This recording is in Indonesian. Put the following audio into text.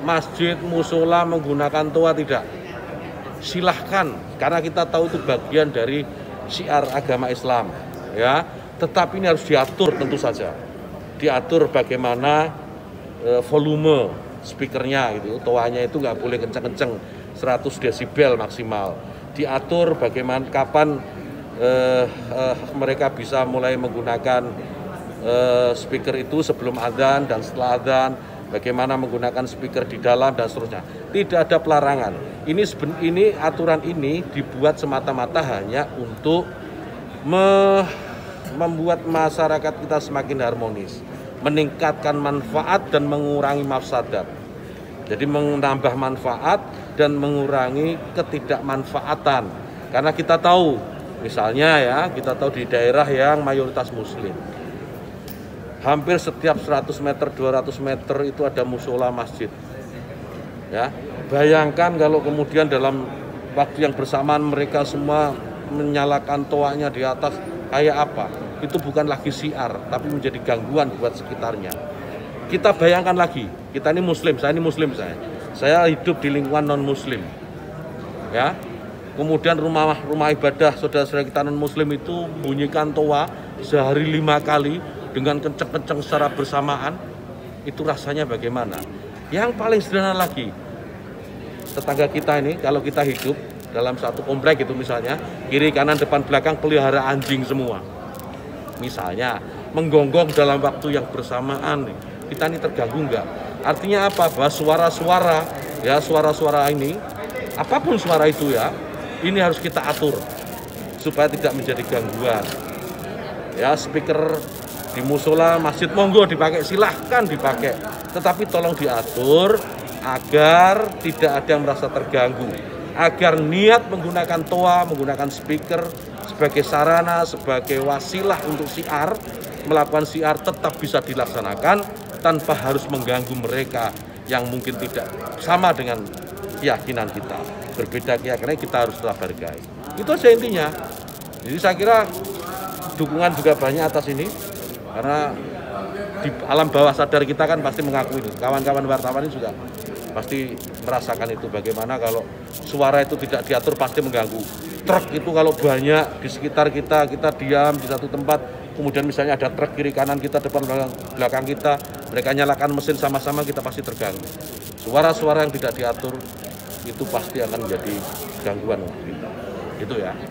masjid, musola menggunakan toa tidak. Silahkan, karena kita tahu itu bagian dari syiar agama Islam, ya. Tetapi ini harus diatur tentu saja. Diatur bagaimana volume speakernya gitu, toanya itu nggak boleh kenceng-kenceng, 100 desibel maksimal. Diatur bagaimana kapan mereka bisa mulai menggunakan speaker itu sebelum adzan dan setelah adzan, bagaimana menggunakan speaker di dalam dan seterusnya. Tidak ada pelarangan. Ini aturan ini dibuat semata-mata hanya untuk membuat masyarakat kita semakin harmonis, meningkatkan manfaat dan mengurangi mafsadat. Jadi menambah manfaat dan mengurangi ketidakmanfaatan. Karena kita tahu, misalnya ya, kita tahu di daerah yang mayoritas muslim, hampir setiap 100 meter, 200 meter itu ada musola masjid. Ya, bayangkan kalau kemudian dalam waktu yang bersamaan mereka semua menyalakan toanya di atas, kayak apa? Itu bukan lagi syiar, tapi menjadi gangguan buat sekitarnya. Kita bayangkan lagi, kita ini muslim, saya ini muslim, saya hidup di lingkungan non muslim, ya. Kemudian rumah ibadah saudara-saudara kita non muslim itu bunyikan toa sehari 5 kali dengan kenceng-kenceng secara bersamaan, itu rasanya bagaimana? Yang paling sederhana lagi, tetangga kita ini kalau kita hidup dalam satu komplek itu misalnya, kiri kanan depan belakang pelihara anjing semua. Misalnya menggonggong dalam waktu yang bersamaan, kita ini terganggu enggak? Artinya apa? Bahwa suara-suara, ya suara-suara ini, apapun suara itu ya, ini harus kita atur supaya tidak menjadi gangguan. Ya, speaker di musola, masjid monggo dipakai, silahkan dipakai. Tetapi tolong diatur agar tidak ada yang merasa terganggu. Agar niat menggunakan toa, menggunakan speaker sebagai sarana, sebagai wasilah untuk syiar, melakukan syiar tetap bisa dilaksanakan tanpa harus mengganggu mereka yang mungkin tidak sama dengan keyakinan kita. Berbeda keyakinan kita harus tetap hargai. Itu saja intinya. Jadi saya kira dukungan juga banyak atas ini, karena di alam bawah sadar kita kan pasti mengakui itu. Kawan-kawan wartawan ini juga pasti merasakan itu, bagaimana kalau suara itu tidak diatur pasti mengganggu. Truk itu kalau banyak di sekitar kita diam di satu tempat, kemudian misalnya ada truk kiri kanan kita, depan belakang kita, mereka nyalakan mesin sama-sama, kita pasti terganggu. Suara-suara yang tidak diatur itu pasti akan menjadi gangguan untuk kita. Gitu ya.